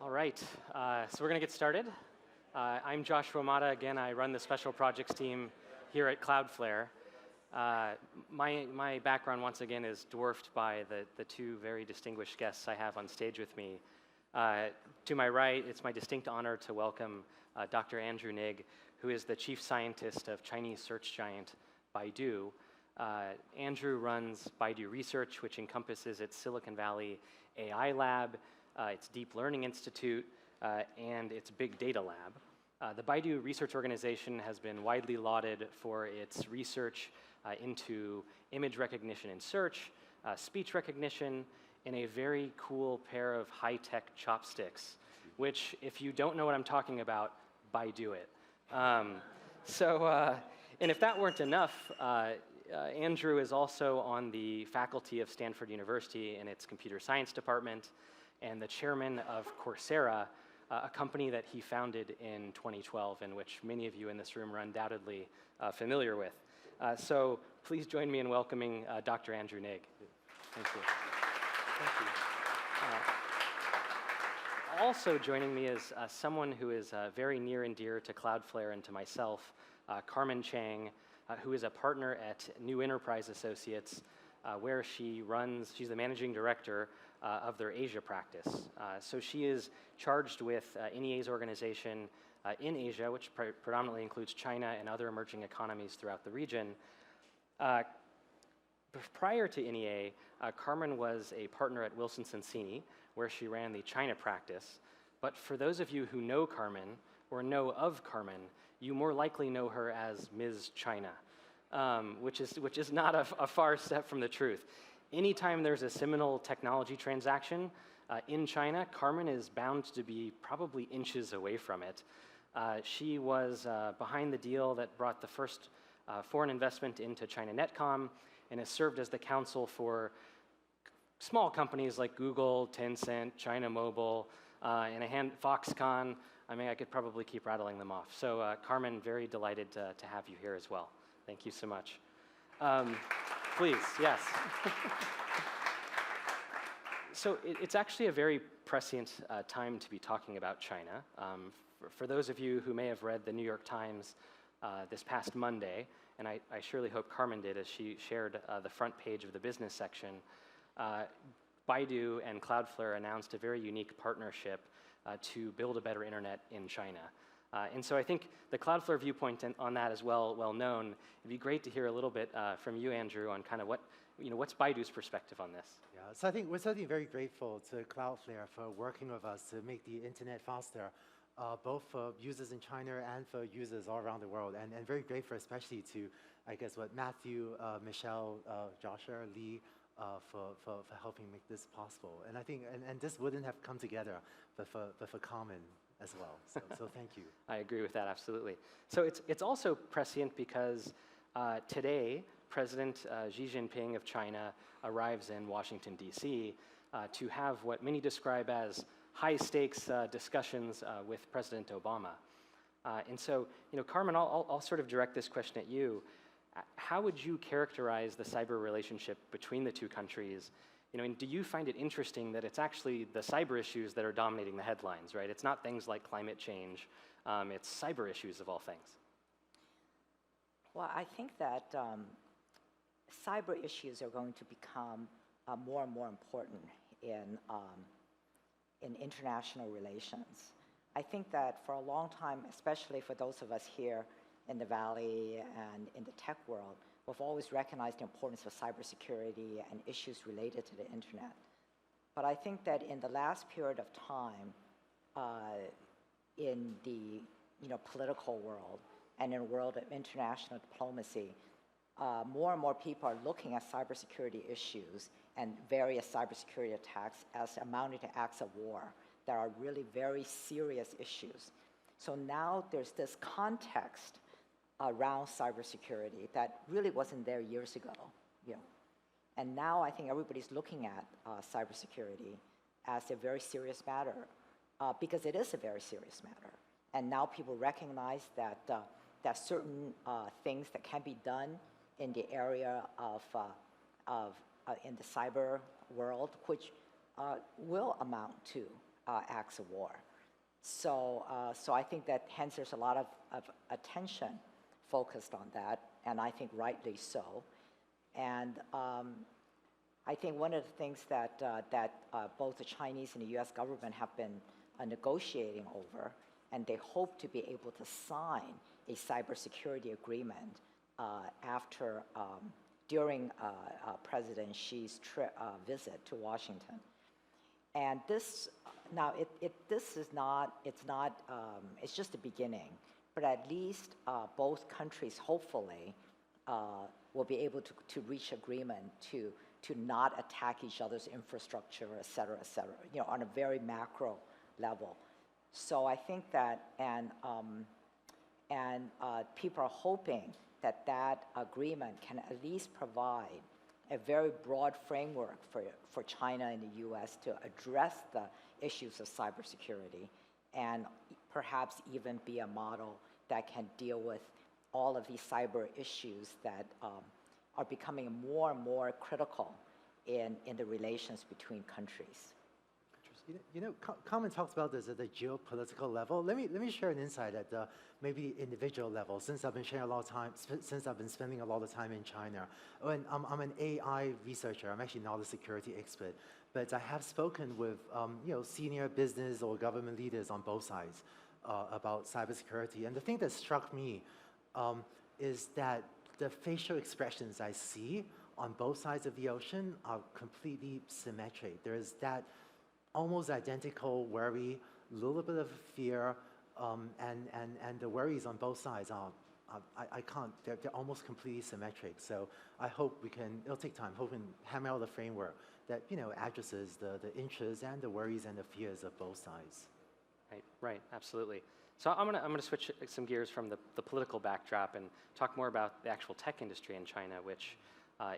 All right, so we're going to get started. I'm Joshua Motta. Again, I run the special projects team here at CloudFlare. My background, once again, is dwarfed by the two very distinguished guests I have on stage with me. To my right, it's my distinct honor to welcome Dr. Andrew Ng, who is the chief scientist of Chinese search giant Baidu. Andrew runs Baidu Research, which encompasses its Silicon Valley AI lab, its Deep Learning Institute, and its Big Data Lab. The Baidu Research Organization has been widely lauded for its research into image recognition in search, speech recognition, and a very cool pair of high-tech chopsticks, which, if you don't know what I'm talking about, Baidu it. And if that weren't enough, Andrew is also on the faculty of Stanford University in its computer science department, and the chairman of Coursera, a company that he founded in 2012, and which many of you in this room are undoubtedly familiar with. So please join me in welcoming Dr. Andrew Ng. Thank you. Thank you. Also joining me is someone who is very near and dear to CloudFlare and to myself, Carmen Chang, who is a partner at New Enterprise Associates, where she's the managing director of their Asia practice. So she is charged with NEA's organization in Asia, which predominantly includes China and other emerging economies throughout the region. Prior to NEA, Carmen was a partner at Wilson Sonsini, where she ran the China practice. But for those of you who know Carmen or know of Carmen, you more likely know her as Ms. China, which is not a far step from the truth. Anytime there's a seminal technology transaction in China, Carmen is bound to be probably inches away from it. She was behind the deal that brought the first foreign investment into China Netcom, and has served as the counsel for companies like Google, Tencent, China Mobile, and Foxconn. I mean, I could probably keep rattling them off. So Carmen, very delighted to have you here as well. Thank you so much. Please, yes. So it's actually a very prescient time to be talking about China. For those of you who may have read the New York Times this past Monday, and I surely hope Carmen did as she shared the front page of the business section, Baidu and CloudFlare announced a very unique partnership to build a better internet in China. And so I think the CloudFlare viewpoint on that is well known. It'd be great to hear a little bit from you, Andrew, on kind of what's Baidu's perspective on this? Yeah, so I think we're certainly very grateful to CloudFlare for working with us to make the internet faster, both for users in China and for users all around the world. And very grateful especially to, I guess, Matthew, Michelle, Joshua, Lee, for helping make this possible. And I think, and this wouldn't have come together but for Carmen as well. So thank you. I agree with that, absolutely. So it's also prescient because today, President Xi Jinping of China arrives in Washington, D.C. To have what many describe as high-stakes discussions with President Obama. And so, Carmen, I'll sort of direct this question at you. How would you characterize the cyber relationship between the two countries? And do you find it interesting that it's actually the cyber issues that are dominating the headlines, right? It's not things like climate change. It's cyber issues of all things. Well, I think that cyber issues are going to become more and more important in international relations. I think that for a long time, especially for those of us here in the Valley and in the tech world, we've always recognized the importance of cybersecurity and issues related to the internet. But I think that in the last period of time, in the political world and in a world of international diplomacy, more and more people are looking at cybersecurity issues and various cybersecurity attacks as amounting to acts of war that are really very serious issues. So now there's this context around cybersecurity that really wasn't there years ago. And now I think everybody's looking at cybersecurity as a very serious matter because it is a very serious matter. And now people recognize that certain things that can be done in the area of in the cyber world, which will amount to acts of war. So, so I think that hence there's a lot of attention focused on that, and I think rightly so. And I think one of the things that, both the Chinese and the US government have been negotiating over, and they hope to be able to sign a cybersecurity agreement during President Xi's visit to Washington. And this, now this is not, it's just the beginning, but at least both countries hopefully will be able to reach agreement to not attack each other's infrastructure, et cetera, on a very macro level. So I think that, and people are hoping that that agreement can at least provide a very broad framework for China and the US to address the issues of cybersecurity, and perhaps even be a model that can deal with all of these cyber issues that are becoming more and more critical in the relations between countries. Carmen talks about this at the geopolitical level. Let me share an insight at the maybe individual level. Since I've been sharing a lot of time, since I've been spending a lot of time in China, and I'm an AI researcher. I'm actually not a security expert, but I have spoken with senior business or government leaders on both sides about cybersecurity. And the thing that struck me is that the facial expressions I see on both sides of the ocean are completely symmetric. There is that almost identical worry, a little bit of fear, and the worries on both sides are, they're almost completely symmetric. So I hope it'll take time, hope we can hammer out a framework that, addresses the interests and the worries and the fears of both sides. Right, absolutely. So I'm gonna switch some gears from the political backdrop and talk more about the actual tech industry in China, which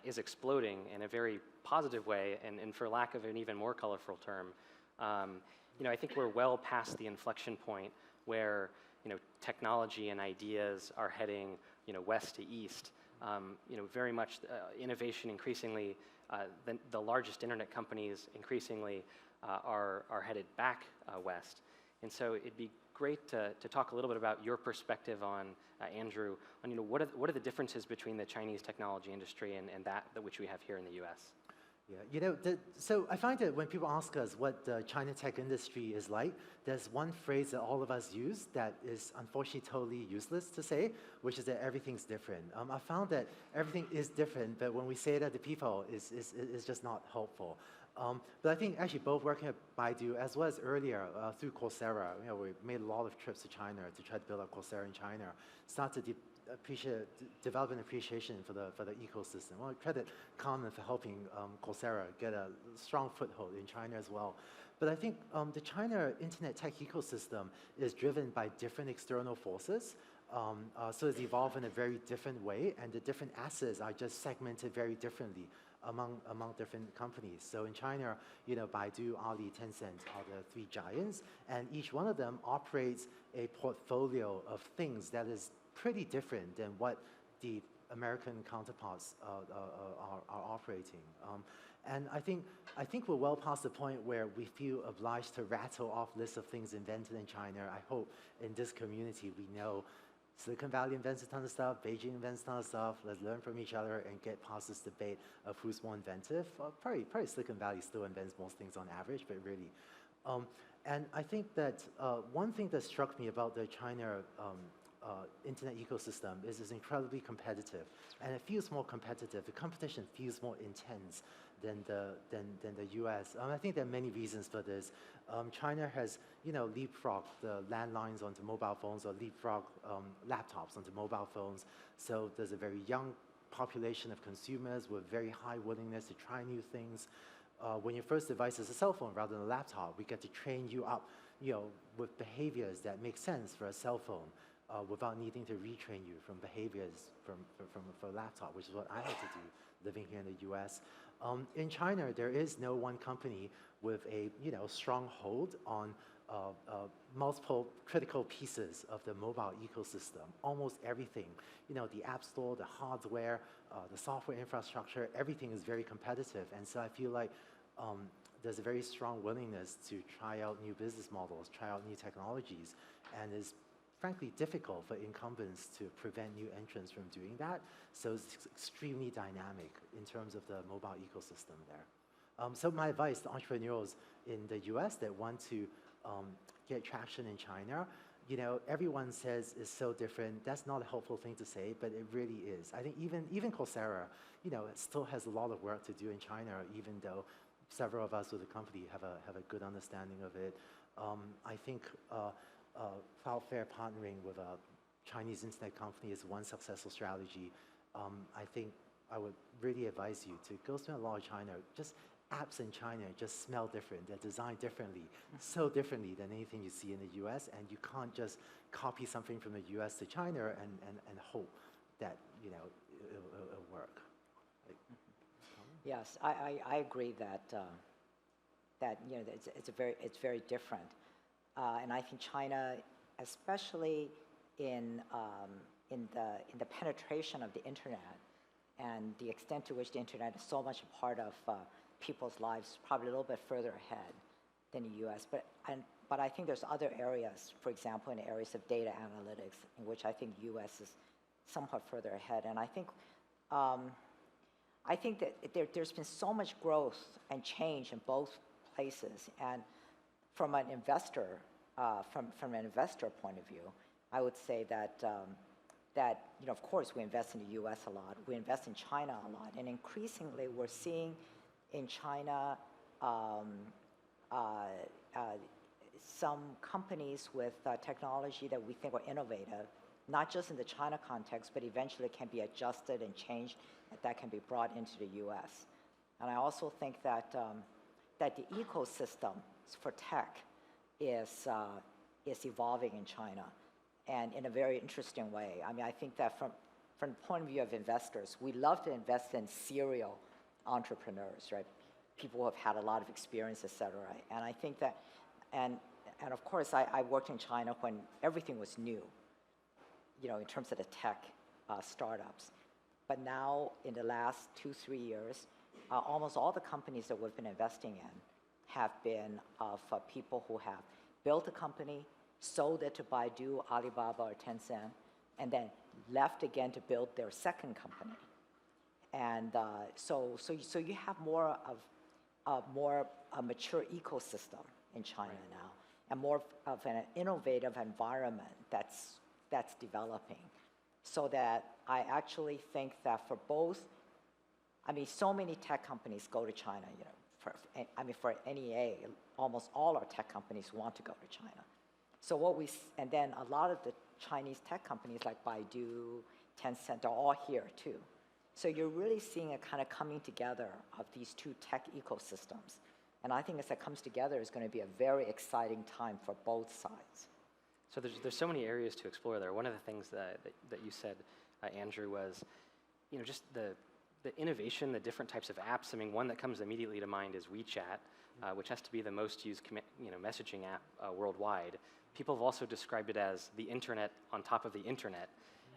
is exploding in a very positive way, and for lack of an even more colorful term, I think we're well past the inflection point where technology and ideas are heading west to east. Very much innovation increasingly, the largest internet companies increasingly are headed back west. And so it'd be great to talk a little bit about your perspective on, Andrew, on what are the differences between the Chinese technology industry and that which we have here in the US? Yeah, so I find that when people ask us what the China tech industry is like, there's one phrase that all of us use that is unfortunately totally useless to say, which is that everything's different. I found that everything is different, but when we say that to people, it's just not helpful. But I think actually both working at Baidu as well as earlier through Coursera, we made a lot of trips to China to try to build up Coursera in China, start to develop an appreciation for the ecosystem. I want to credit Carmen for helping Coursera get a strong foothold in China as well. But I think the China internet tech ecosystem is driven by different external forces. So it's evolved in a very different way, and the different assets are just segmented very differently among different companies. So in China, Baidu, Ali, Tencent are the three giants, and each one of them operates a portfolio of things that is pretty different than what the American counterparts are operating. And I think we're well past the point where we feel obliged to rattle off lists of things invented in China. I hope in this community we know Silicon Valley invents a ton of stuff, Beijing invents a ton of stuff. Let's learn from each other and get past this debate of who's more inventive. Probably Silicon Valley still invents most things on average, but really. And I think that one thing that struck me about the China internet ecosystem is it's incredibly competitive, and it feels more competitive. The competition feels more intense than the US. I think there are many reasons for this. China has leapfrogged the landlines onto mobile phones, or leapfrogged laptops onto mobile phones. So there's a very young population of consumers with very high willingness to try new things. When your first device is a cell phone rather than a laptop, we get to train you up with behaviors that make sense for a cell phone. Without needing to retrain you from behaviors for a laptop, which is what I had to do living here in the US. In China, there is no one company with a strong hold on multiple critical pieces of the mobile ecosystem. Almost everything, the App Store, the hardware, the software infrastructure, everything is very competitive. And so I feel like there's a very strong willingness to try out new business models, try out new technologies, and it's frankly difficult for incumbents to prevent new entrants from doing that. So it's extremely dynamic in terms of the mobile ecosystem there. So my advice to entrepreneurs in the US that want to get traction in China, everyone says it's so different. That's not a helpful thing to say, but it really is. I think even Coursera, it still has a lot of work to do in China, even though several of us with the company have a good understanding of it. I think CloudFlare partnering with a Chinese internet company is one successful strategy. I think I would really advise you to go spend a lot of China. Just apps in China just smell different. They're designed differently, so differently than anything you see in the US, and you can't just copy something from the US to China and hope that it'll work. Yes, I agree that it's very different, and I think China, especially in the penetration of the internet and the extent to which the internet is so much a part of people's lives, probably a little bit further ahead than the U.S. But I think there's other areas, for example, in the areas of data analytics, in which I think U.S. is somewhat further ahead, and I think that there's been so much growth and change in both places, and from an investor point of view, I would say that of course we invest in the U.S. a lot, we invest in China a lot, and increasingly we're seeing in China some companies with technology that we think are innovative, not just in the China context, but eventually can be adjusted and changed, that can be brought into the U.S. And I also think that the ecosystem for tech is evolving in China, and in a very interesting way. I mean, I think that from the point of view of investors, we love to invest in serial entrepreneurs, right? People who have had a lot of experience, et cetera. And I think that, and of course, I worked in China when everything was new, in terms of the tech startups. But now, in the last 2-3 years, almost all the companies that we've been investing in have been of people who have built a company, sold it to Baidu, Alibaba, or Tencent, and then left again to build their second company. And so you have more of a mature ecosystem in China now, and more of an innovative environment that's developing. So that I actually think that for both, so many tech companies go to China, for NEA, almost all our tech companies want to go to China. So and then a lot of the Chinese tech companies like Baidu, Tencent are all here too. So you're really seeing a kind of coming together of these two tech ecosystems. And I think as it comes together, it's going to be a very exciting time for both sides. So there's so many areas to explore there. One of the things that you said, Andrew, was just the innovation, the different types of apps. One that comes immediately to mind is WeChat, which has to be the most used messaging app worldwide. People have also described it as the internet on top of the internet,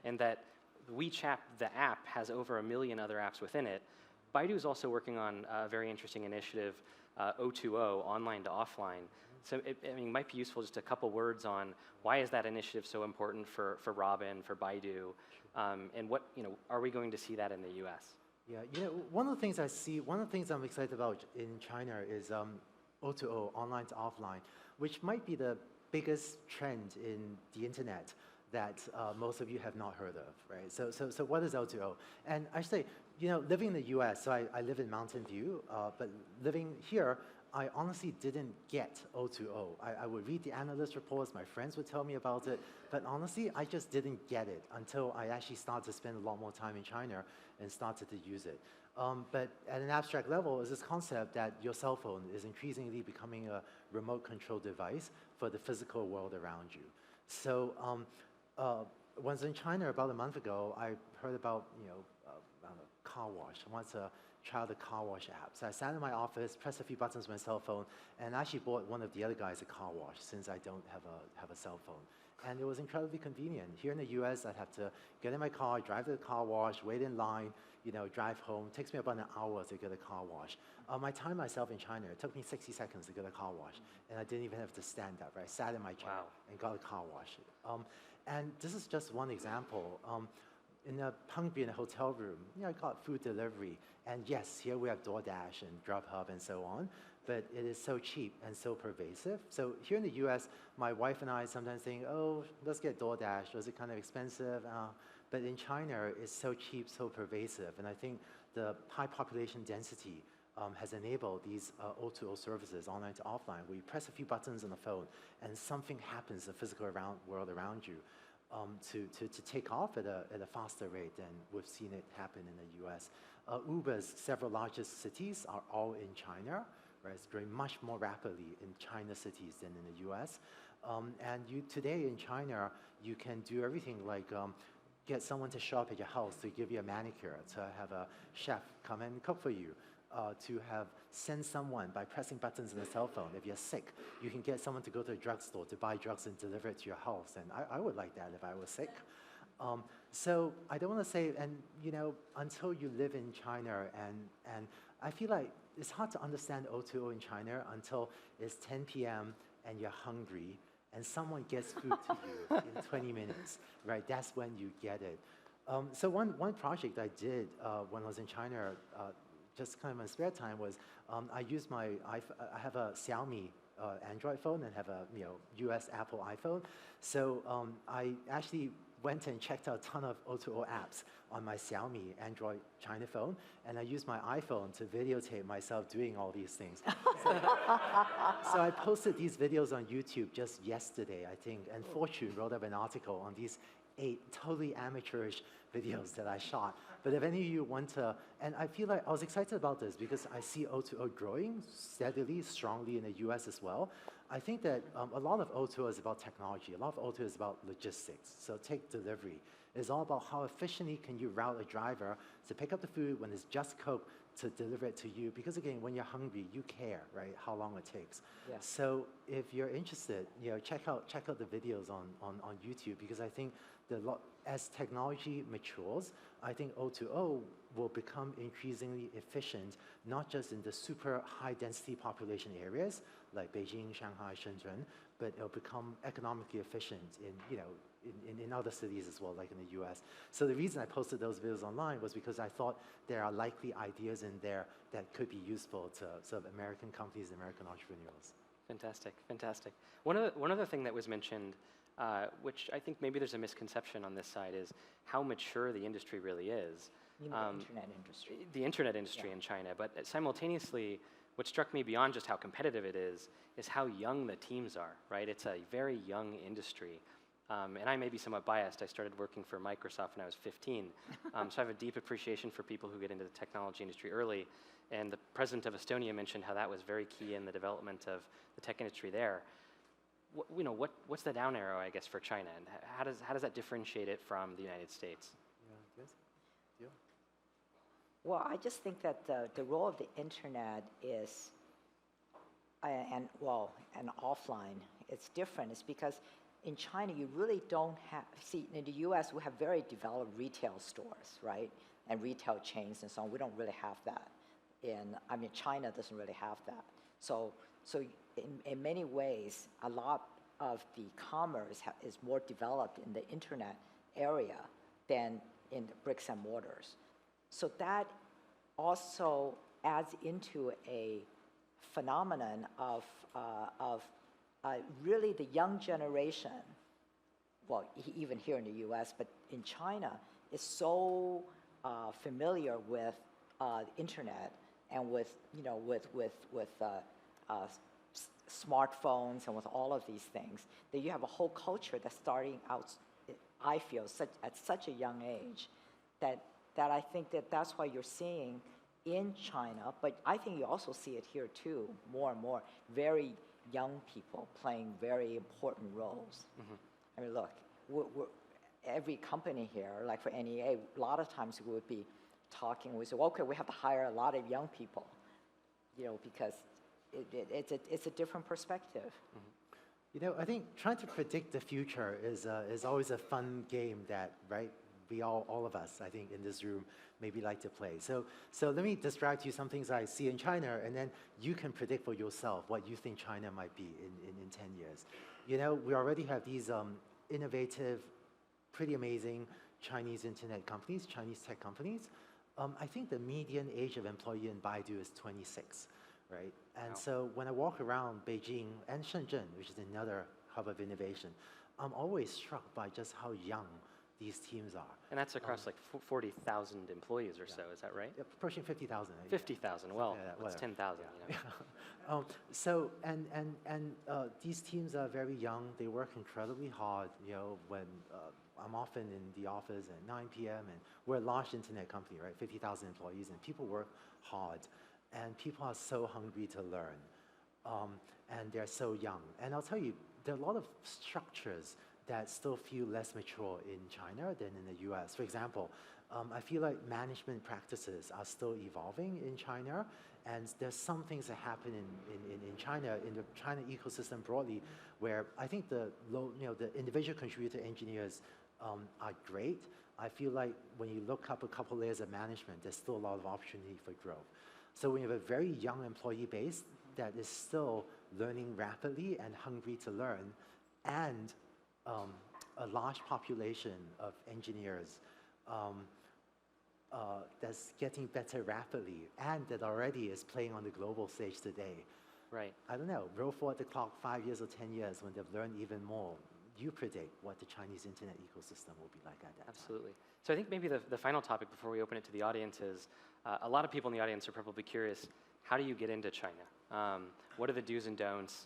and that WeChat, the app, has over 1 million other apps within it. Baidu is also working on a very interesting initiative, O2O, online to offline. So it might be useful just a couple words on why is that initiative so important for Robin, for Baidu, and what are we going to see that in the U.S.? Yeah, one of the things I'm excited about in China is O2O, online to offline, which might be the biggest trend in the internet that most of you have not heard of, right? So what is O2O? And I say, living in the US, so I live in Mountain View, but living here, I honestly didn't get O2O. I would read the analyst reports, my friends would tell me about it, but honestly, I just didn't get it until I actually started to spend a lot more time in China and started to use it. But at an abstract level, is this concept that your cell phone is increasingly becoming a remote control device for the physical world around you. So once in China about a month ago, I heard about a car wash. I wanted to try the car wash app. So I sat in my office, pressed a few buttons with my cell phone, and actually bought one of the other guys a car wash since I don't have a cell phone. And it was incredibly convenient. Here in the US, I'd have to get in my car, drive to the car wash, wait in line, drive home. It takes me about an hour to get a car wash. My time myself in China, it took me 60 seconds to get a car wash. And I didn't even have to stand up, right? I sat in my chair and got a car wash. And this is just one example. In a hungry in a hotel room, I got food delivery. And yes, here we have DoorDash and Grubhub and so on, but it is so cheap and so pervasive. So here in the US, my wife and I sometimes think, oh, let's get DoorDash. Was it kind of expensive? But in China, it's so cheap, so pervasive. And I think the high population density has enabled these O2O services, online to offline, where you press a few buttons on the phone and something happens, the physical world around you, to take off at a faster rate than we've seen it happen in the US. Uber's several largest cities are all in China, right? It's growing much more rapidly in China cities than in the US. And today in China, you can do everything like get someone to show up at your house to give you a manicure, to have a chef come and cook for you, to send someone by pressing buttons on a cell phone. If you're sick, you can get someone to go to a drugstore to buy drugs and deliver it to your house. And I would like that if I was sick. So I don't want to say, and until you live in China, and I feel like it's hard to understand O2O in China until it's 10 p.m. and you're hungry, and someone gets food to you in 20 minutes, right? That's when you get it. So one project I did when I was in China, just kind of in my spare time, was I used my iPhone. I have a Xiaomi Android phone and have a US Apple iPhone. So I actually went and checked out a ton of O2O apps on my Xiaomi Android China phone, and I used my iPhone to videotape myself doing all these things. So I posted these videos on YouTube just yesterday, I think, and Fortune wrote up an article on these 8 totally amateurish videos that I shot. But if any of you want to, and I feel like I was excited about this because I see O2O growing steadily, strongly in the US as well. I think that a lot of O2O is about technology. A lot of O2O is about logistics. So take delivery. It's all about how efficiently can you route a driver to pick up the food when it's just cooked to deliver it to you. Because again, when you're hungry, you care, right, how long it takes. Yeah. So if you're interested, check out the videos on YouTube, because I think as technology matures, I think O2O will become increasingly efficient, not just in the super high density population areas like Beijing, Shanghai, Shenzhen, but it'll become economically efficient in other cities as well, like in the US. So the reason I posted those videos online was because I thought there are likely ideas in there that could be useful to sort of American companies, American entrepreneurs. Fantastic, fantastic. One other thing that was mentioned, which I think maybe there's a misconception on this side, is how mature the industry really is. You know, the internet industry. The internet industry in China, but simultaneously, what struck me beyond just how competitive it is how young the teams are, right? It's a very young industry. And I may be somewhat biased. I started working for Microsoft when I was 15. So I have a deep appreciation for people who get into the technology industry early. And the president of Estonia mentioned how that was very key in the development of the tech industry there. What's the down arrow, I guess, for China? And how does that differentiate it from the United States? Yes. Yeah. Well, I just think that the role of the internet is, and offline, it's different. It's because in China, you really don't have, see, in the US, we have very developed retail stores, right? And retail chains and so on. We don't really have that. China doesn't really have that. So in many ways, a lot of the commerce is more developed in the internet area than in the bricks and mortars. So that also adds into a phenomenon of really the young generation, well, even here in the US, but in China, is so familiar with internet and with smartphones and with all of these things, that you have a whole culture that's starting out, I feel, at such a young age, that I think that's why you're seeing in China, but I think you also see it here too, more and more, very young people playing very important roles. Mm-hmm. I mean, look, every company here, like for NEA, a lot of times we would be talking, we say, well, okay, we have to hire a lot of young people, because it's a different perspective. You know, I think trying to predict the future is always a fun game that, right, we all of us, I think, in this room maybe like to play. So let me describe to you some things I see in China, and then you can predict for yourself what you think China might be in 10 years. You know, we already have these innovative, pretty amazing Chinese internet companies, Chinese tech companies. I think the median age of employee in Baidu is 26, right? And Wow. so when I walk around Beijing and Shenzhen, which is another hub of innovation, I'm always struck by just how young these teams are. And that's across like 40,000 employees or so, is that right? Approaching 50,000. 50,000, well, Yeah, what's whatever. 10,000, you know? So these teams are very young. They work incredibly hard. You know, when I'm often in the office at 9 p.m. and we're a large internet company, right? 50,000 employees, and people work hard, and people are so hungry to learn, and they're so young. And I'll tell you, there are a lot of structures that still feel less mature in China than in the US. For example, I feel like management practices are still evolving in China, and there's some things that happen in China, in the China ecosystem broadly, where I think the individual contributor engineers are great. I feel like when you look up a couple layers of management, there's still a lot of opportunity for growth. So when you have a very young employee base that is still learning rapidly and hungry to learn, and a large population of engineers that's getting better rapidly, and that already is playing on the global stage today. Right. I don't know, roll forward the clock 5 years or 10 years when they've learned even more. You predict what the Chinese internet ecosystem will be like at that time. Absolutely. So I think maybe the final topic before we open it to the audience is, a lot of people in the audience are probably curious, how do you get into China? What are the do's and don'ts?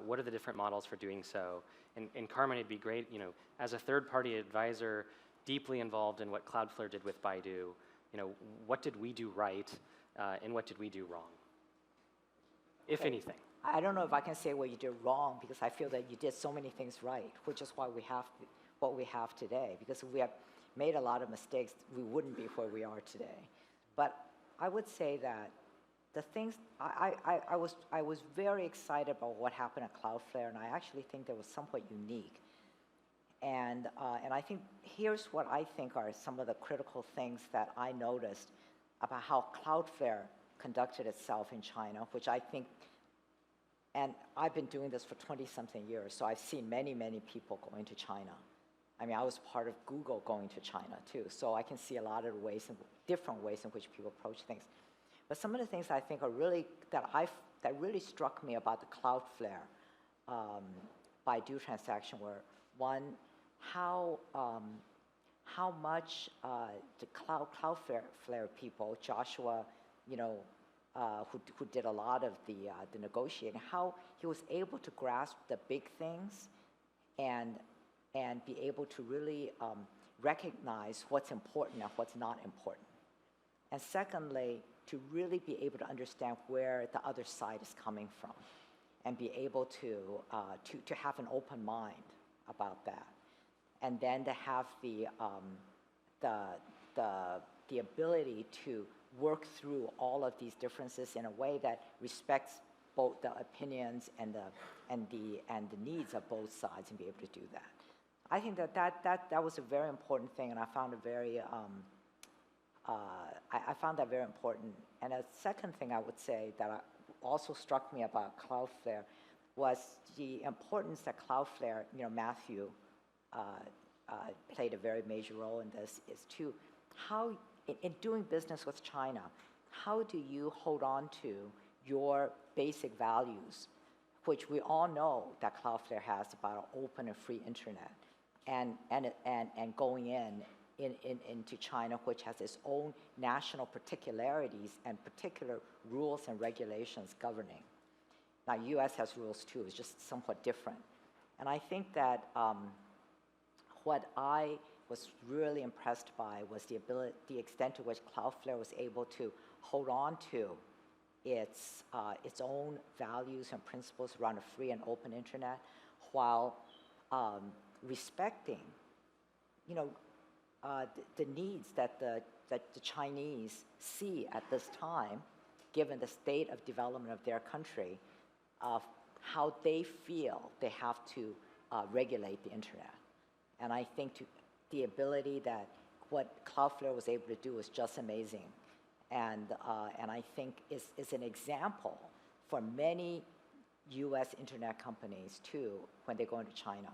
What are the different models for doing so? And Carmen, it'd be great, you know, as a third-party advisor, deeply involved in what CloudFlare did with Baidu, you know, what did we do right, and what did we do wrong, if anything? I don't know if I can say what you did wrong, because I feel that you did so many things right, which is why we have what we have today. Because if we had made a lot of mistakes, we wouldn't be where we are today. But I would say that the things, I was very excited about what happened at CloudFlare, and I actually think that was somewhat unique. And I think here's what I think are some of the critical things that I noticed about how CloudFlare conducted itself in China, which I think, and I've been doing this for 20-something years, so I've seen many, many people going to China. I mean, I was part of Google going to China too, so I can see a lot of ways, different ways in which people approach things. But some of the things I think are really, that really struck me about the CloudFlare Baidu transaction were, one, how much the CloudFlare people, Joshua, you know, who did a lot of the negotiating, how he was able to grasp the big things and be able to really recognize what's important and what's not important. And secondly, to really be able to understand where the other side is coming from, and be able to have an open mind about that, and then to have the ability to work through all of these differences in a way that respects both the opinions and the needs of both sides, and be able to do that. I think that was a very important thing, and I found it very. I found that very important. And a second thing I would say that also struck me about CloudFlare was the importance that CloudFlare, you know, Matthew played a very major role in this, is to how, in doing business with China, how do you hold on to your basic values, which we all know that CloudFlare has about an open and free internet, and going into China, which has its own national particularities and particular rules and regulations governing. Now, US has rules too, it's just somewhat different. And I think that what I was really impressed by was the extent to which CloudFlare was able to hold on to its own values and principles around a free and open internet, while respecting, you know, the needs that the Chinese see at this time, given the state of development of their country, how they feel they have to regulate the internet. And I think the ability that what Cloudflare was able to do was just amazing. And I think is an example for many US internet companies too, when they go into China,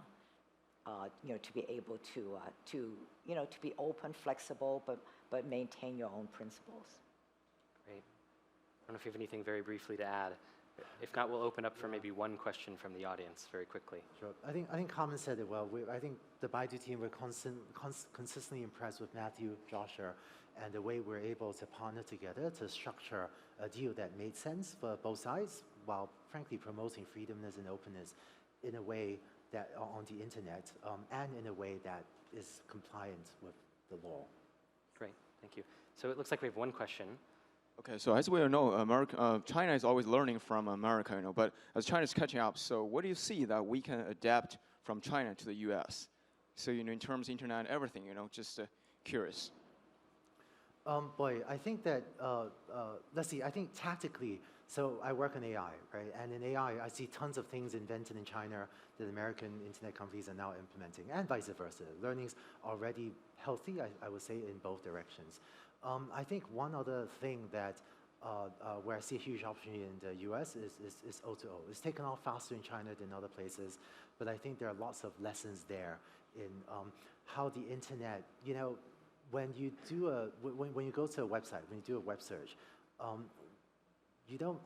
to be able to be open, flexible, but maintain your own principles. Great. I don't know if you have anything very briefly to add. If not, we'll open up for maybe one question from the audience very quickly. Sure. I think Carmen said it well. I think the Baidu team, we're consistently impressed with Matthew, Joshua, and the way we're able to partner together to structure a deal that made sense for both sides, while frankly promoting freedomness and openness in a way that on the internet, and in a way that is compliant with the law. Great, thank you. So it looks like we have one question. Okay, so as we all know, China is always learning from America, but as China is catching up, so what do you see that we can adapt from China to the US? So, in terms of internet, everything, just curious. Boy, I think that, let's see, I think tactically, so I work in AI, right? And in AI, I see tons of things invented in China that American internet companies are now implementing, and vice versa. Learning's already healthy, I would say, in both directions. I think one other thing that, where I see a huge opportunity in the US is O2O. It's taken off faster in China than other places, but I think there are lots of lessons there in how the internet, when you when you go to a website, when you do a web search, you don't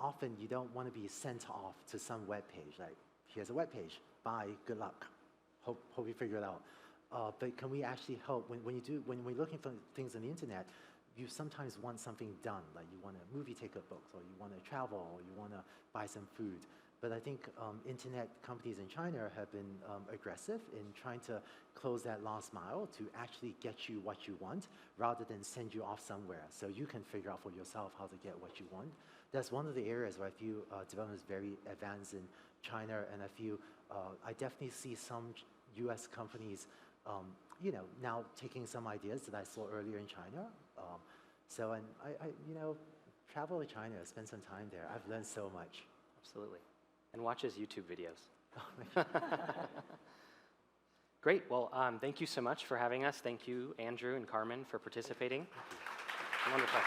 want to be sent off to some web page, like, here's a web page, bye, good luck, hope you figure it out. But can we actually help, when we're looking for things on the internet, you sometimes want something done, like you want a movie ticket booked, or you want to travel, or you want to buy some food. But I think internet companies in China have been aggressive in trying to close that last mile to actually get you what you want, rather than send you off somewhere so you can figure out for yourself how to get what you want. That's one of the areas where I feel development is very advanced in China, and I feel I definitely see some US companies now taking some ideas that I saw earlier in China. And I travel to China, spend some time there. I've learned so much. Absolutely. And watches YouTube videos. Great. Well, thank you so much for having us. Thank you, Andrew and Carmen, for participating. Wonderful.